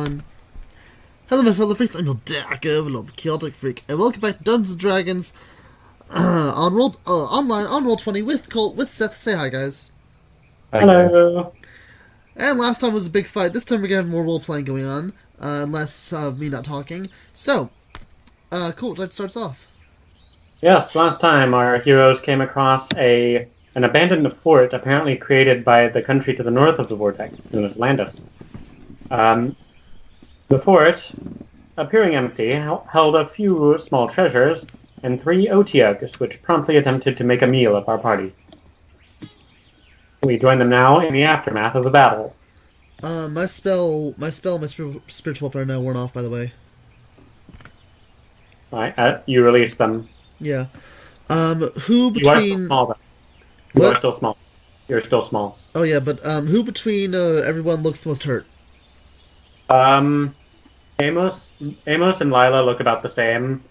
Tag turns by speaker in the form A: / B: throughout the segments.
A: fun. Hello my fellow freaks, I'm your dark overlord, the chaotic freak, and welcome back to Dungeons & Dragons on online on Roll20 with Colt, with Seth. Say hi, guys.
B: Hi,
C: Hello.
B: guys.
A: And last time was a big fight. This time we're gonna have more role-playing going on, less of me not talking. So, Colt, let's start us off.
C: Yes, last time our heroes came across an abandoned fort apparently created by the country to the north of the vortex, known as Landis. The fort, appearing empty, held a few small treasures and 3 Otiugs, which promptly attempted to make a meal of our party. We join them now in the aftermath of the battle.
A: My spiritual weapon are now worn off, by the way.
C: Alright, you release them.
A: Yeah. Who
C: You are still
A: between...
C: small, though. You
A: What?
C: are still small. You're still small.
A: Oh yeah, but, who between, everyone looks the most hurt?
C: Amos and Lila look about the same.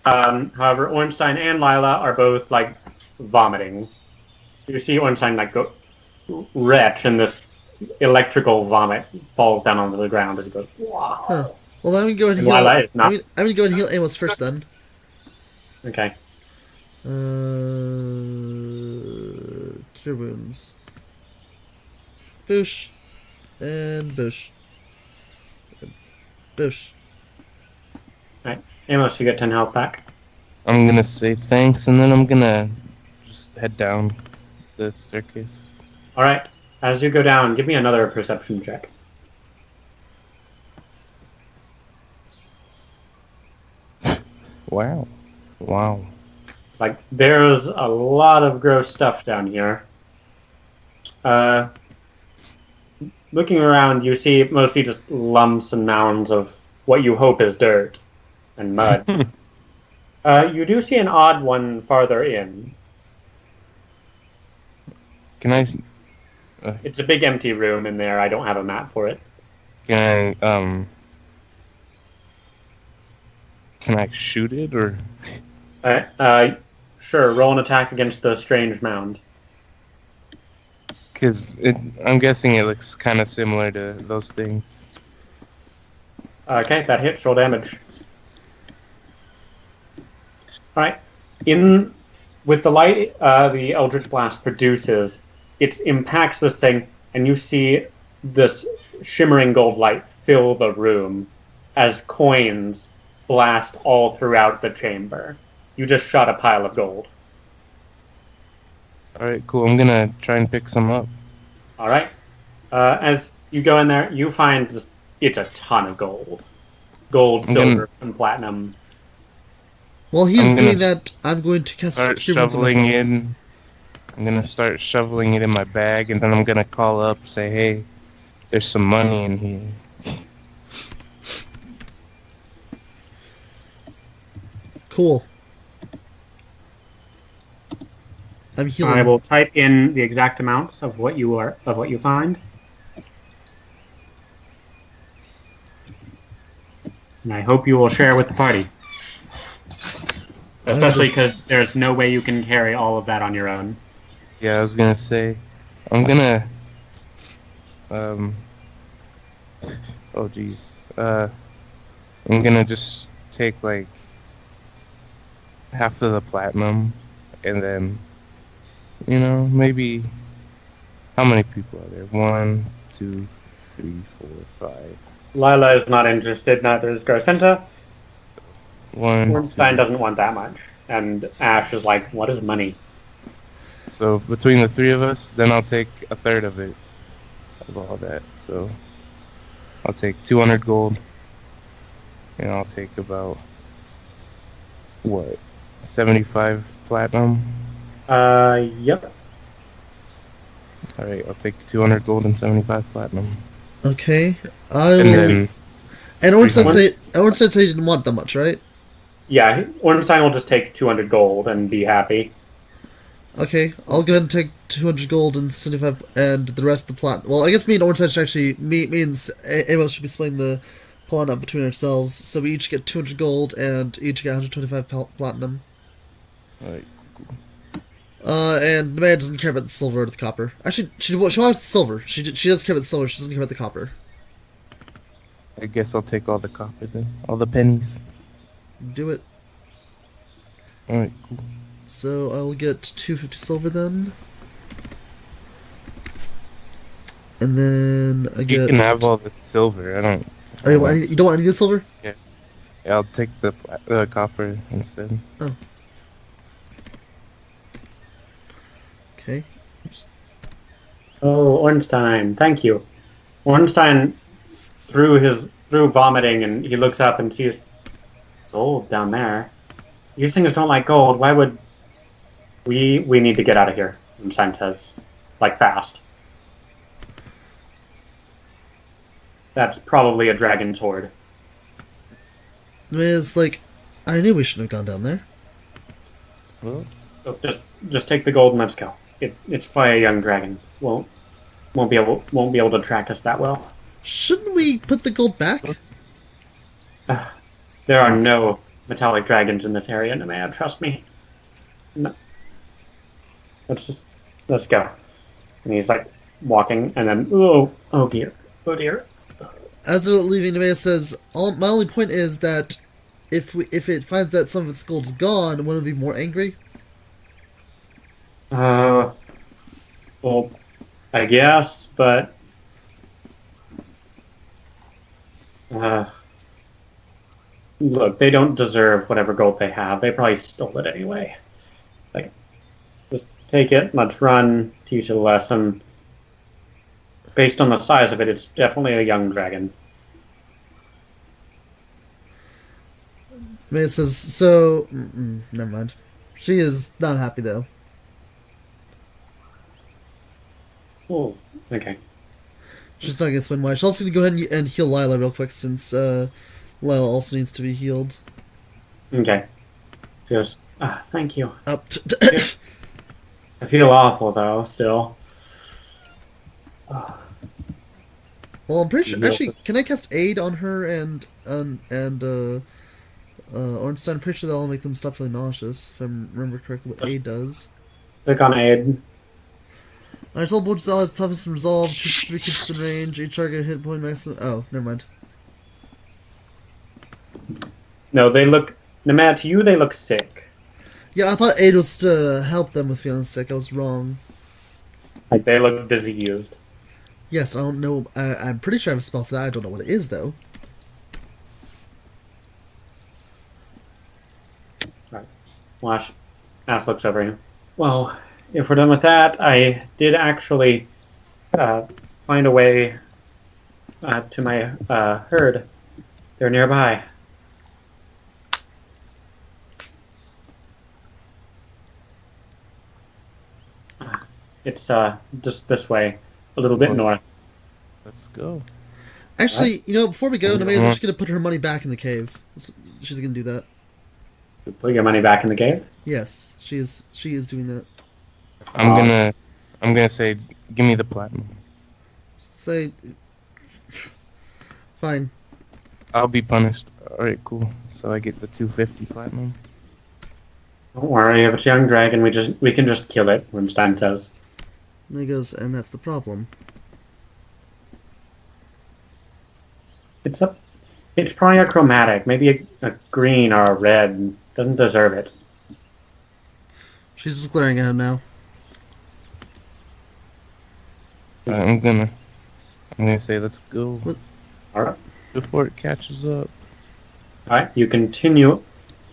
C: However, Ornstein and Lila are both, like, vomiting. You see Ornstein, like, go retch, and this electrical vomit falls down onto the ground as he goes, wow.
A: Huh. Well, I'm gonna go ahead and
C: And
A: heal...
C: Lila is not.
A: I'm gonna go ahead and heal Amos first, then.
C: Okay.
A: Cure wounds. Boosh. And boosh. Boosh.
C: Alright. Amos, you get 10 health back.
B: I'm gonna say thanks, and then I'm gonna just head down the staircase.
C: Alright. As you go down, give me another perception check.
B: Wow. Wow.
C: Like, there's a lot of gross stuff down here. Looking around, you see mostly just lumps and mounds of what you hope is dirt and mud. You do see an odd one farther in.
B: Can I
C: It's a big empty room in there. I don't have a map for it.
B: can I shoot it, or
C: Sure, roll an attack against the strange mound.
B: because I'm guessing it looks kind of similar to those things.
C: Okay, that hits. Roll damage. Alright. With the light the Eldritch Blast produces, it impacts this thing, and you see this shimmering gold light fill the room as coins blast all throughout the chamber. You just shot a pile of gold.
B: Alright, cool. I'm gonna try and pick some up.
C: Alright. As you go in there, you find it's a ton of gold. Gold, silver, and platinum.
A: While he's doing that, I'm going to cast
B: Start
A: Cure Wounds on
B: shoveling
A: myself.
B: in. I'm gonna start shoveling it in my bag, and then I'm gonna call up, say, hey, there's some money in here.
A: Cool. I'm healing.
C: I will type in the exact amounts of what you find. And I hope you will share with the party. Especially because there's no way you can carry all of that on your own.
B: Yeah, I was gonna say, I'm gonna, oh geez, I'm gonna just take like half of the platinum, and then, maybe, how many people are there? 1, 2, 3, 4, 5.
C: Lila is not interested, neither is Garcenta.
B: 1,
C: Ornstein
B: 2.
C: doesn't want that much. And Ash is like, what is money?
B: So between the 3 of us, then I'll take a third of it, of all that. So I'll take 200 gold, and I'll take about, 75 platinum?
C: Yep.
B: Alright, I'll take 200 gold and 75 platinum.
A: Okay. I
B: And
A: will...
B: then,
A: And Ornstein said he didn't want that much, right?
C: Yeah, Ornstein will just take 200 gold and be happy.
A: Okay, I'll go ahead and take 200 gold and 75, and the rest of the platinum. Well, I guess me and Ornstein should actually, me and Amos should be splitting the platinum between ourselves, so we each get 200 gold and each get 125 platinum.
B: alright,
A: And the man doesn't care about the silver or the copper. Actually, she wants the silver. She does care about the silver, she doesn't care about the copper.
B: I guess I'll take all the copper then. All the pennies.
A: Do it.
B: Alright, cool.
A: So I will get 250 silver then. And then I get...
B: You can have all the silver. I don't...
A: Oh, you don't want any of the silver?
B: Yeah, I'll take the copper instead.
A: Oh. Okay. Oops.
C: Oh, Ornstein, thank you. Ornstein through vomiting, and he looks up and sees gold down there. You things don't like gold. Why would we need to get out of here? Ornstein says, like fast. That's probably a dragon's hoard.
A: I mean, it's like, I knew we shouldn't have gone down there.
B: Well,
C: So just take the gold and let's go. It's by a young dragon. Won't be able to track us that well.
A: Shouldn't we put the gold back?
C: There are no metallic dragons in this area, Nemea, trust me. No. Let's go. And he's like walking, and then oh dear.
A: As they're leaving, Nemea says, my only point is that if it finds that some of its gold's gone, wouldn't it be more angry?
C: Well, I guess, but look, they don't deserve whatever gold they have. They probably stole it anyway. Like, just take it, let's run, teach it a lesson. Based on the size of it, it's definitely a young dragon.
A: Nemea says, so... never mind. She is not happy, though.
C: Oh, okay.
A: She's not going to explain why. She's also going to go ahead and heal Lila real quick, since Lila also needs to be healed.
C: Okay. Just, thank you.
A: Up.
C: I feel awful, though, still.
A: Well, I'm pretty sure... Actually, can I cast Aid on her and Ornstein? I'm pretty sure that'll make them stop feeling nauseous, if I remember correctly what Aid does.
C: Click on aid.
A: I told Boja's allies toughness and resolve, 2 creatures in range, each target hit point maximum... Oh, never mind.
C: No, they look... Nemea, to you, they look sick.
A: Yeah, I thought Aid was to help them with feeling sick. I was wrong.
C: Like, they look diseased.
A: Yes, I don't know. I'm pretty sure I have a spell for that. I don't know what it is, though.
C: Right. Ash looks over you. Well, if we're done with that, I did actually find a way to my herd. They're nearby. It's just this way, a little bit north.
B: let's go.
A: Actually, before we go, Nemea's actually going to put her money back in the cave. She's going to do that.
C: Put your money back in the cave?
A: Yes, she is doing that.
B: I'm gonna say, give me the platinum.
A: Say... Fine.
B: I'll be punished. Alright, cool. So I get the 250 platinum.
C: Don't worry, if it's young dragon, we can just kill it, Ornstein says.
A: And he goes, and that's the problem.
C: It's probably a chromatic, maybe a green or a red. Doesn't deserve it.
A: She's just glaring at him now.
B: I'm gonna say, let's go.
A: What?
C: Alright.
B: Before it catches up.
C: Alright, you continue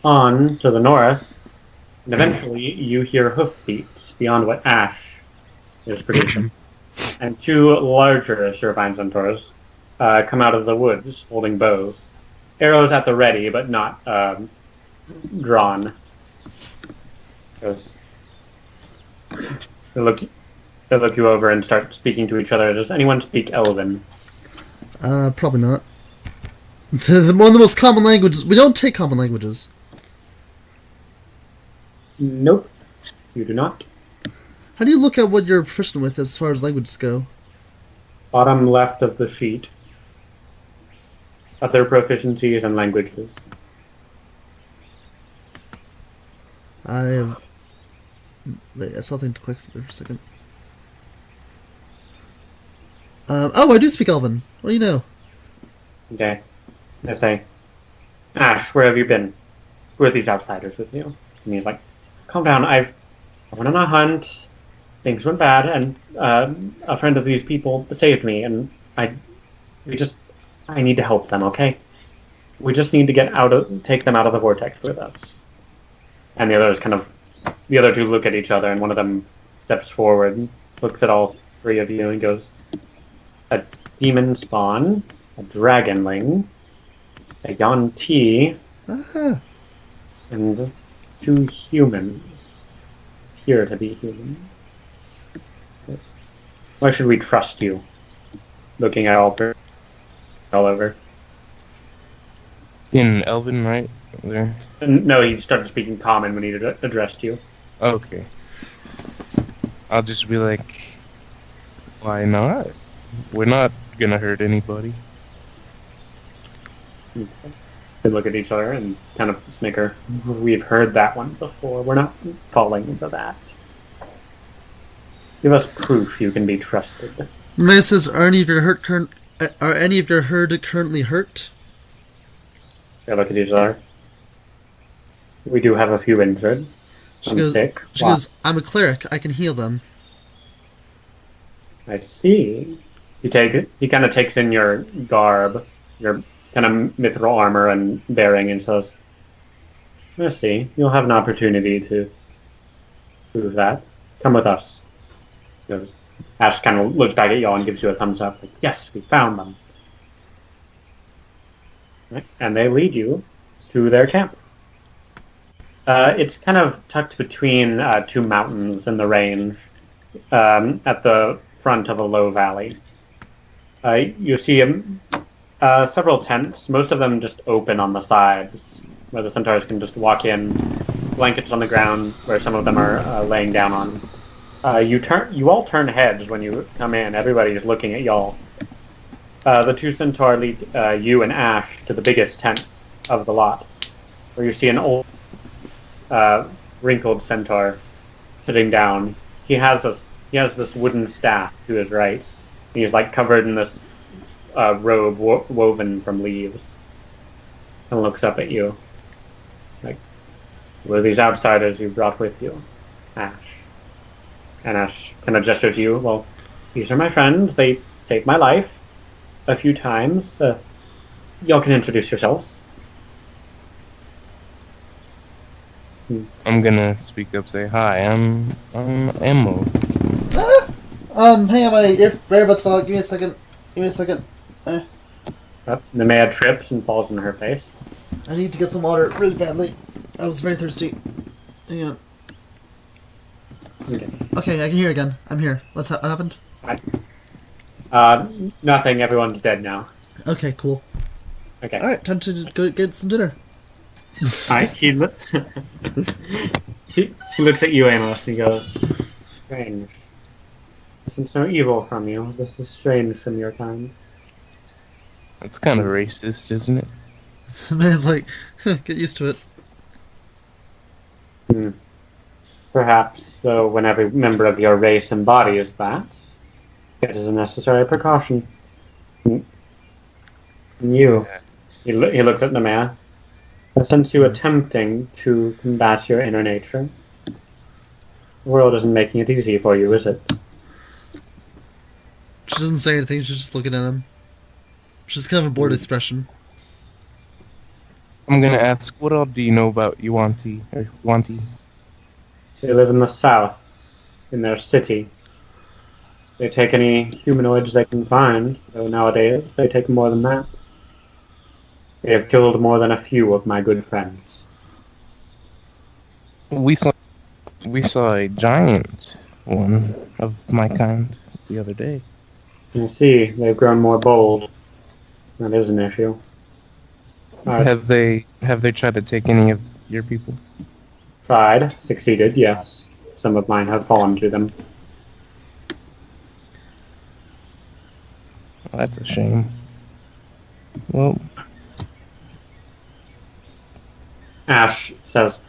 C: on to the north, and eventually you hear hoofbeats beyond what Ash is producing. And 2 larger Survivine Centaurs come out of the woods holding bows. Arrows at the ready, but not drawn. They look you over and start speaking to each other. Does anyone speak Elven?
A: Probably not. One of the most common languages. We don't take common languages.
C: Nope. You do not.
A: How do you look at what you're proficient with as far as languages go?
C: Bottom left of the sheet. Other proficiencies and languages.
A: Wait, I saw something to click for a second. Oh, I do speak Elven. What do you know?
C: Okay. They say, Ash, where have you been? Who are these outsiders with you? And he's like, calm down. I went on a hunt. Things went bad, and a friend of these people saved me, and I need to help them. Okay, we just need to take them out of the vortex with us. And the other two look at each other, and one of them steps forward, looks at all three of you, and goes, a demon spawn, a dragonling, a Yuan-Ti, and 2 humans. Appear to be humans. Why should we trust you? Looking at all over.
B: In Elven, right? There.
C: No, he started speaking common when he addressed you.
B: Okay. I'll just be like, why not? We're not gonna hurt anybody.
C: They look at each other and kind of snicker. We've heard that one before. We're not falling for that. Give us proof you can be trusted.
A: Mrs., are any of your herd currently hurt?
C: They look at each other. We do have a few injured.
A: She goes, I'm a cleric. I can heal them.
C: I see. He kind of takes in your garb, your kind of mithril armor and bearing, and says, I see. You'll have an opportunity to prove that. Come with us. Ash kind of looks back at y'all and gives you a thumbs up. Like, yes, we found them. Right. And they lead you to their camp. It's kind of tucked between 2 mountains in the range, at the front of a low valley. You see several tents, most of them just open on the sides, where the centaurs can just walk in, blankets on the ground, where some of them are laying down on. You all turn heads when you come in. Everybody is looking at y'all. The 2 centaur lead you and Ash to the biggest tent of the lot, where you see an old, wrinkled centaur sitting down. He has this wooden staff to his right. He's like covered in this robe woven from leaves, and looks up at you. Like, what are these outsiders you brought with you, Ash? And Ash kind of gestures to you. Well, these are my friends. They saved my life a few times. Y'all can introduce yourselves.
B: I'm gonna speak up, say hi. I'm Emmo.
A: Hang on, my earbuds fell out. Give me a second.
C: Nemea trips and falls on her face.
A: I need to get some water really badly. I was very thirsty. Hang on. Okay, I can hear again. I'm here. What happened?
C: Nothing. Everyone's dead now.
A: Okay, cool.
C: Okay.
A: Alright, time to go get some dinner.
C: Alright, he looks at you, Amos, and he goes, strange. I sense no evil from you. This is strange from your kind.
B: That's kind of racist, isn't it?
A: The man's like, get used to it.
C: Perhaps, though, when every member of your race embodies that, it is a necessary precaution. And you, he looks at Nemea. I sense you attempting to combat your inner nature. The world isn't making it easy for you, is it?
A: She doesn't say anything, she's just looking at him. She's kind of a bored expression.
B: I'm gonna ask, what all do you know about Yuan-Ti, or Yuan-Ti?
C: They live in the south, in their city. They take any humanoids they can find, though nowadays they take more than that. They have killed more than a few of my good friends.
B: We saw a giant one of my kind the other day.
C: I see, they've grown more bold. That is an issue.
B: Have they tried to take any of your people?
C: Tried, succeeded, yes. Some of mine have fallen to them.
B: Well, that's a shame. Well,
C: Ash says,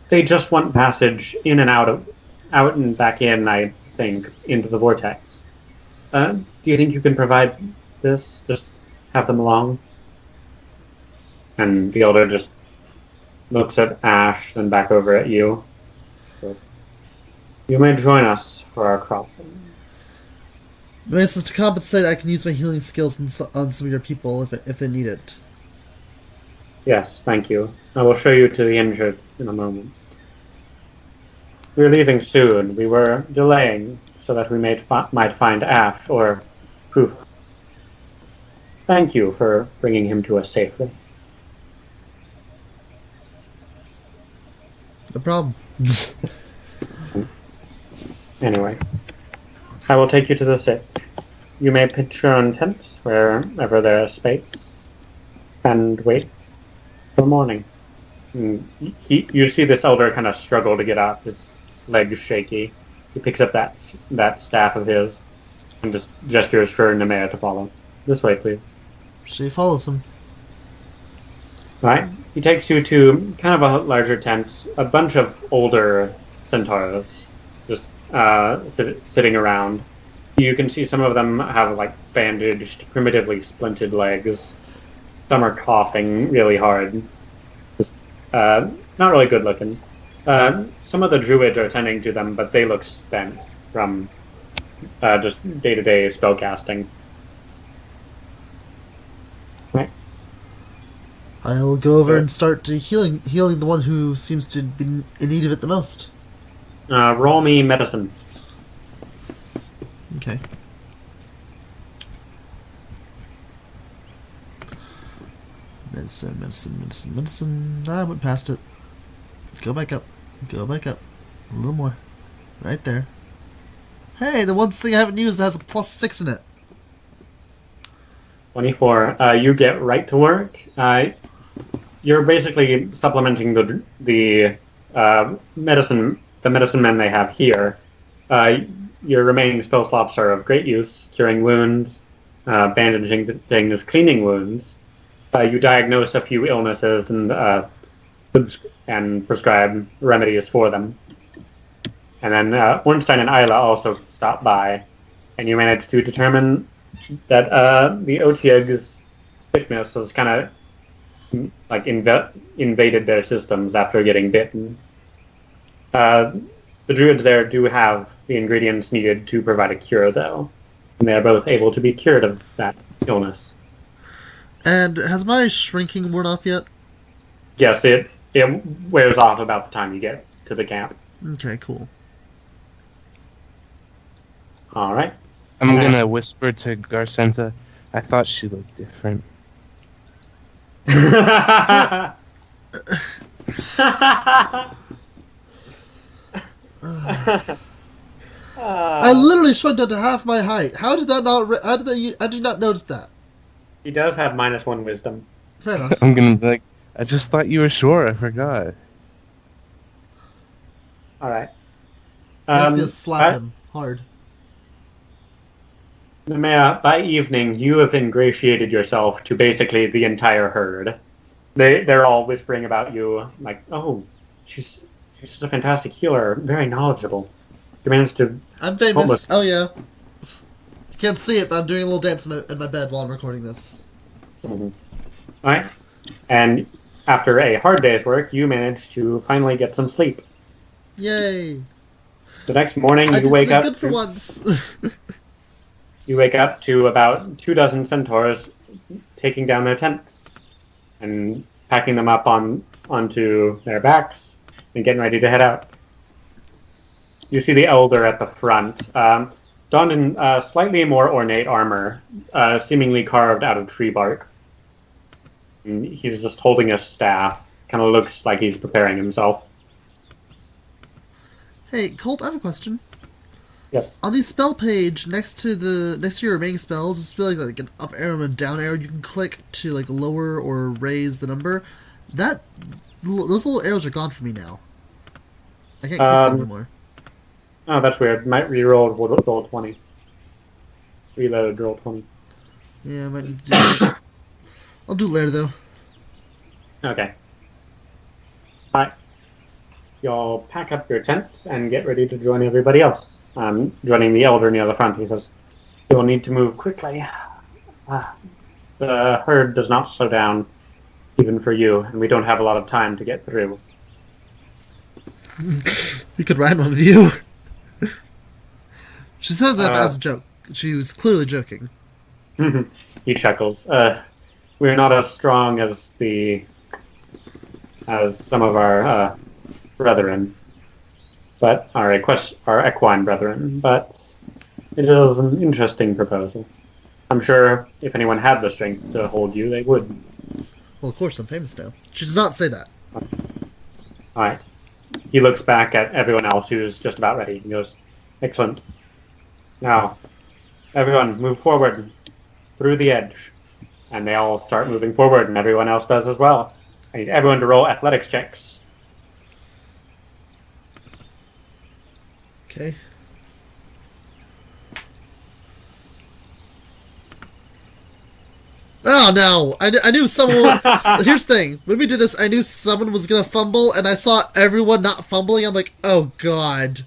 C: they just want passage in and out and back in, I think, into the vortex. Do you think you can provide this? Just have them along. And the elder just looks at Ash, then back over at you. So, you may join us for our crossing.
A: This is to compensate. I can use my healing skills on some of your people if they need it.
C: Yes, thank you. I will show you to the injured in a moment. We're leaving soon. We were delaying so that we might find Ash or Proof. Thank you for bringing him to us safely.
A: No problem.
C: Anyway, I will take you to the sick. You may pitch your own tents wherever there is space, and wait till morning. You see this elder kind of struggle to get up, his legs shaky. He picks up that staff of his and just gestures for Nemea to follow. This way, please.
A: She follows him.
C: Right. He takes you to kind of a larger tent, a bunch of older centaurs just sitting around. You can see some of them have like bandaged, primitively splinted legs. Some are coughing really hard. Just not really good looking. Some of the druids are tending to them, but they look spent from just day-to-day spellcasting. Right.
A: I'll go over and start healing the one who seems to be in need of it the most.
C: Roll me medicine.
A: Okay. Medicine. I went past it. Go back up. A little more. Right there. Hey, the one thing I haven't used has a +6 in it.
C: 24. You get right to work. You're basically supplementing the medicine men they have here. Your remaining spell slots are of great use, curing wounds, bandaging things, cleaning wounds. You diagnose a few illnesses and prescribe remedies for them. And then Ornstein and Isla also stop by, and you manage to determine that the Otieg's sickness has kind of like invaded their systems after getting bitten. The druids there do have the ingredients needed to provide a cure, though, and they are both able to be cured of that illness.
A: And has my shrinking worn off yet?
C: Yes, it wears off about the time you get to the camp.
A: Okay, cool.
C: All right.
B: I'm gonna whisper to Garcenta. I thought she looked different.
A: I literally shrunk down to half my height. How did that not? How did you not notice that?
C: He does have -1 wisdom.
A: Fair enough.
B: I'm gonna be like, I just thought you were short. I forgot.
C: All right.
A: I need to slap him hard.
C: Nemea, by evening, you have ingratiated yourself to basically the entire herd. They're all whispering about you, like, oh, she's just a fantastic healer, very knowledgeable. She managed to...
A: I'm famous. Oh, yeah. You can't see it, but I'm doing a little dance in my bed while I'm recording this.
C: Mm-hmm. All right. And after a hard day's work, you manage to finally get some sleep.
A: Yay.
C: The next morning, you wake up...
A: good for once.
C: You wake up to about 24 centaurs taking down their tents and packing them up onto their backs and getting ready to head out. You see the elder at the front, donned in slightly more ornate armor, seemingly carved out of tree bark. And he's just holding a staff. Kind of looks like he's preparing himself.
A: Hey, Colt, I have a question.
C: Yes.
A: On the spell page, next to your remaining spells, there's still like an up arrow and a down arrow. You can click to like lower or raise the number. Those little arrows are gone for me now. I can't click them anymore.
C: Oh, that's weird. Might reroll Roll20. Reload Roll20.
A: Yeah, I might need to do that. I'll do it later though.
C: Okay. Alright. Y'all pack up your tents and get ready to join everybody else. Joining the elder near the front, he says, "You'll need to move quickly. the herd does not slow down, even for you, and we don't have a lot of time to get through.
A: We could ride one of you. She says that as a joke. She was clearly joking.
C: He chuckles. We're not as strong as some of our brethren, but our equine brethren. But it is an interesting proposal. I'm sure if anyone had the strength to hold you, they would.
A: Well, of course, I'm famous now. She does not say that.
C: Alright. He looks back at everyone else who's just about ready. He goes, excellent. Now, everyone, move forward through the edge. And they all start moving forward, and everyone else does as well. I need everyone to roll athletics checks.
A: Okay. Oh no! I knew someone. Here's the thing: when we did this, I knew someone was gonna fumble, and I saw everyone not fumbling. I'm like, oh god.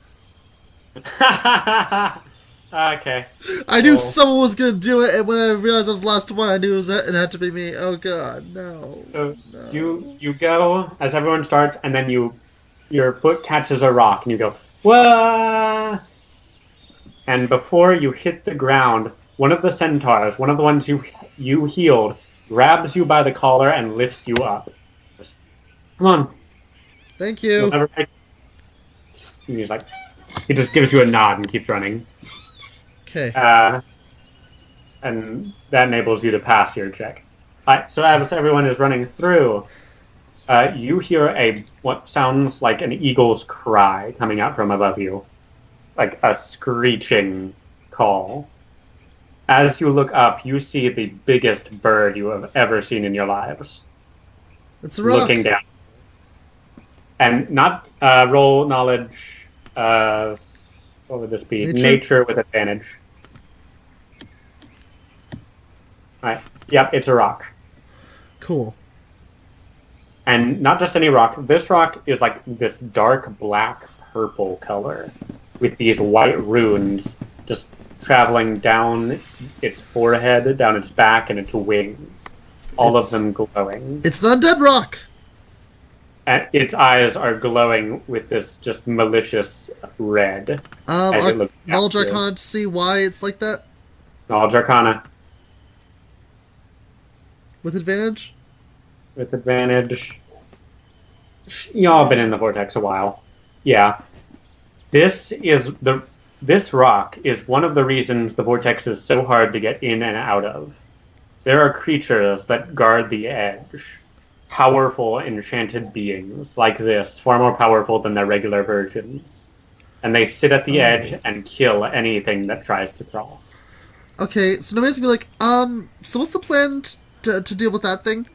C: Okay.
A: I knew someone was gonna do it, and when I realized I was the last one, I knew it had to be me. Oh god, no.
C: So
A: no.
C: you go as everyone starts, and then your foot catches a rock, and you go, whoa! And before you hit the ground, one of the centaurs, one of the ones you healed, grabs you by the collar and lifts you up. Come on.
A: Thank you.
C: And he's like, he just gives you a nod and keeps running.
A: Okay.
C: And that enables you to pass your check. So as everyone is running through, you hear what sounds like an eagle's cry coming out from above you. Like a screeching call. As you look up, you see the biggest bird you have ever seen in your lives.
A: It's a rock.
C: Looking down. And not roll knowledge. What would this be? Nature with advantage. Alright. Yep, it's a rock.
A: Cool.
C: And not just any rock. This rock is like this dark black purple color with these white runes just traveling down its forehead, down its back, and its wings. All of them glowing.
A: It's not dead rock!
C: And its eyes are glowing with this just malicious red.
A: Knowledge Arcana to see why it's like that?
C: Knowledge Arcana.
A: With advantage?
C: With advantage. Y'all been in the vortex a while. Yeah. This rock is one of the reasons the vortex is so hard to get in and out of. There are creatures that guard the edge. Powerful, enchanted beings like this, far more powerful than their regular versions. And they sit at the edge and kill anything that tries to cross.
A: Okay, so nobody's gonna be like, so what's the plan to deal with that thing?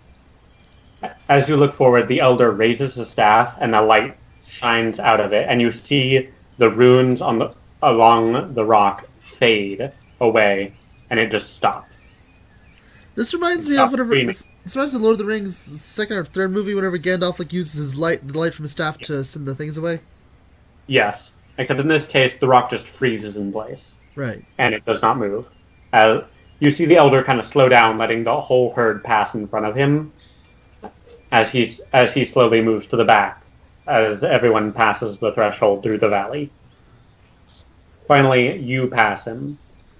C: As you look forward, the elder raises his staff and the light shines out of it, and you see the runes along the rock fade away, and it just stops.
A: This reminds me of whatever. This reminds me of Lord of the Rings' second or third movie, whenever Gandalf uses the light from his staff to send the things away.
C: Yes, except in this case, the rock just freezes in place.
A: Right.
C: And it does not move. You see the elder kind of slow down, letting the whole herd pass in front of him, as he slowly moves to the back, as everyone passes the threshold through the valley. Finally, you pass him,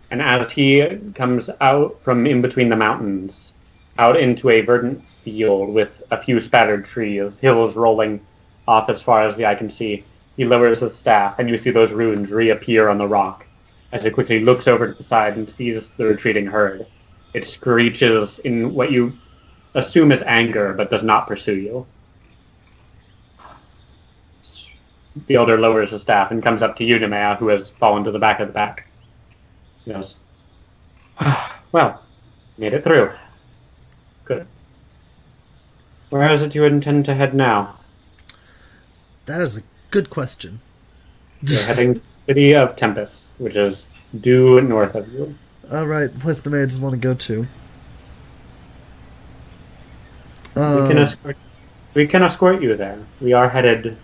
C: and as he comes out from in between the mountains, out into a verdant field with a few spattered trees, hills rolling off as far as the eye can see, he lowers his staff, and you see those runes reappear on the rock, as he quickly looks over to the side and sees the retreating herd. It screeches in what you assume is anger, but does not pursue you. The elder lowers his staff and comes up to you, Nemea, who has fallen to the back of the pack. He goes, well, made it through. Good. Where is it you intend to head now?
A: That is a good question.
C: You're heading to the city of Tempest, which is due north of you.
A: Alright, the place Nemea doesn't want to go to.
C: We can escort you there. We are headed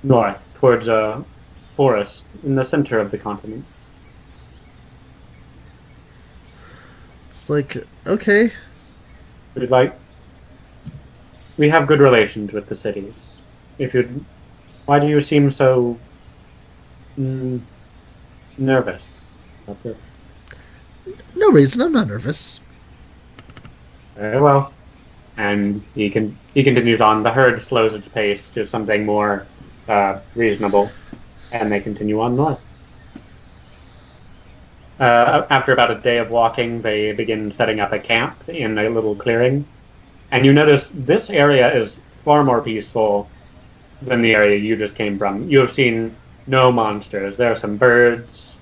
C: north towards a forest in the center of the continent.
A: It's like, okay.
C: We'd like. We have good relations with the cities. If you, why do you seem so nervous about this?
A: No reason. I'm not nervous.
C: Very well. And he continues on. The herd slows its pace to something more reasonable, and they continue on north. After about a day of walking, they begin setting up a camp in a little clearing. And you notice this area is far more peaceful than the area you just came from. You have seen no monsters. There are some birds,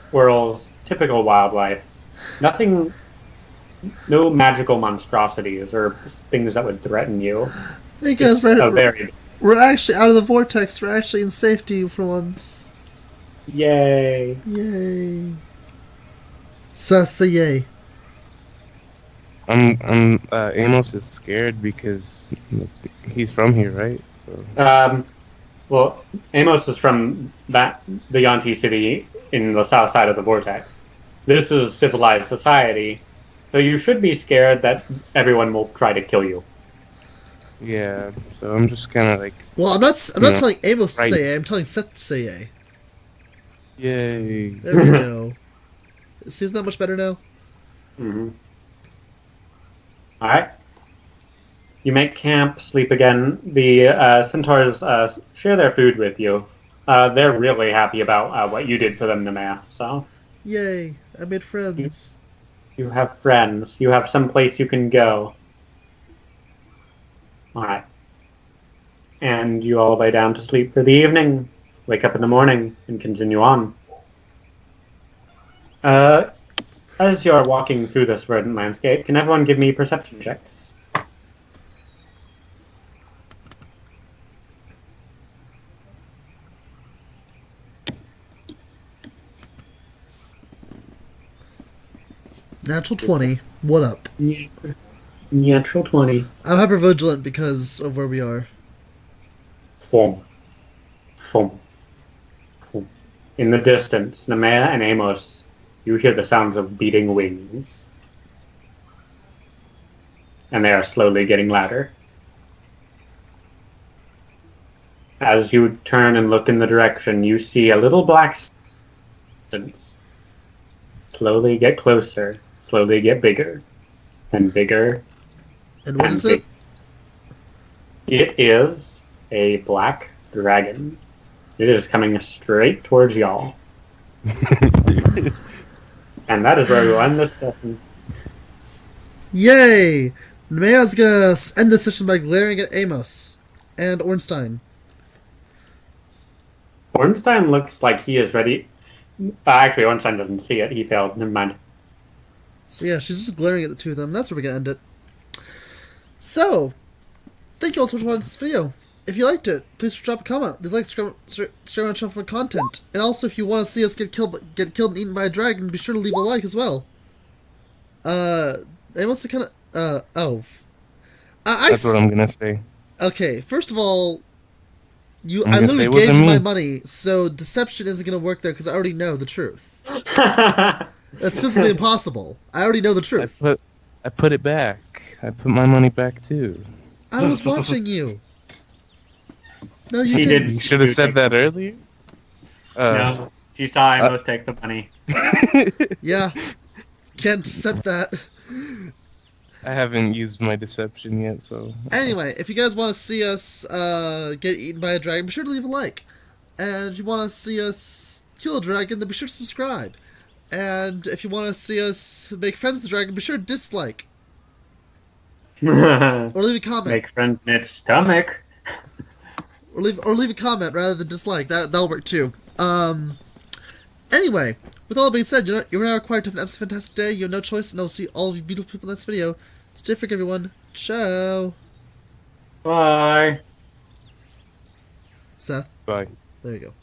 C: squirrels, typical wildlife. Nothing, no magical monstrosities or things that would threaten you.
A: Hey guys,
C: Very...
A: we're actually out of the vortex. We're actually in safety for once.
C: Yay.
A: Yay. Seth, say yay.
B: Amos is scared because he's from here, right? So.
C: Well, Amos is from the Yanti city in the south side of the vortex. This is civilized society, so you should be scared that everyone will try to kill you.
B: Yeah, so I'm just kind of like.
A: Well, I'm not telling Amos to say yay. I'm telling Seth to say yay.
B: Yay!
A: There we go. See, isn't that much better now?
C: Mm-hmm. All right. You make camp, sleep again. The centaurs share their food with you. They're really happy about what you did for them, Nemea. So.
A: Yay! I made friends.
C: You have friends. You have some place you can go. All right. And you all lay down to sleep for the evening. Wake up in the morning and continue on. As you're walking through this verdant landscape, can everyone give me perception checks?
A: Natural 20. What up?
C: Natural 20.
A: I'm hypervigilant because of where we are.
C: Boom. Boom. Boom. In the distance, Nemea and Amos, you hear the sounds of beating wings. And they are slowly getting louder. As you turn and look in the direction, you see a little black substance slowly get closer, slowly get bigger, and bigger.
A: And what is it?
C: It is a black dragon. It is coming straight towards y'all. And that is where we will end this session.
A: Yay! Nemea's gonna end this session by glaring at Amos and Ornstein.
C: Ornstein looks like he is ready. Actually, Ornstein doesn't see it. He failed. Never mind.
A: So yeah, she's just glaring at the two of them. That's where we're gonna end it. So, thank you all so much for watching this video. If you liked it, please drop a comment. Leave a like, subscribe on channel for more content. And also, if you want to see us get killed and eaten by a dragon, be sure to leave a like as well. Amos kind of
B: That's what I'm gonna say.
A: Okay, first of all,
B: I'm
A: I
B: gonna
A: literally
B: say it wasn't
A: gave you my
B: me.
A: money, so deception isn't gonna work there because I already know the truth. That's physically impossible. I already know the truth.
B: I put it back. I put my money back too.
A: I was watching you. No, you
C: He
A: didn't.
C: did.
B: You should have said that earlier.
C: No, she saw Amos take the money.
A: Yeah, can't accept that.
B: I haven't used my deception yet, so.
A: Anyway, if you guys want to see us get eaten by a dragon, be sure to leave a like. And if you want to see us kill a dragon, then be sure to subscribe. And if you want to see us make friends with the dragon, be sure to dislike. Or leave a comment.
C: Make friends in its stomach.
A: Or leave a comment rather than dislike. That'll work too. Anyway, with all that being said, you're now required to have an absolutely fantastic day. You have no choice, and I'll see all of you beautiful people in this video. Stay free, everyone. Ciao.
C: Bye.
A: Seth.
B: Bye.
A: There you go.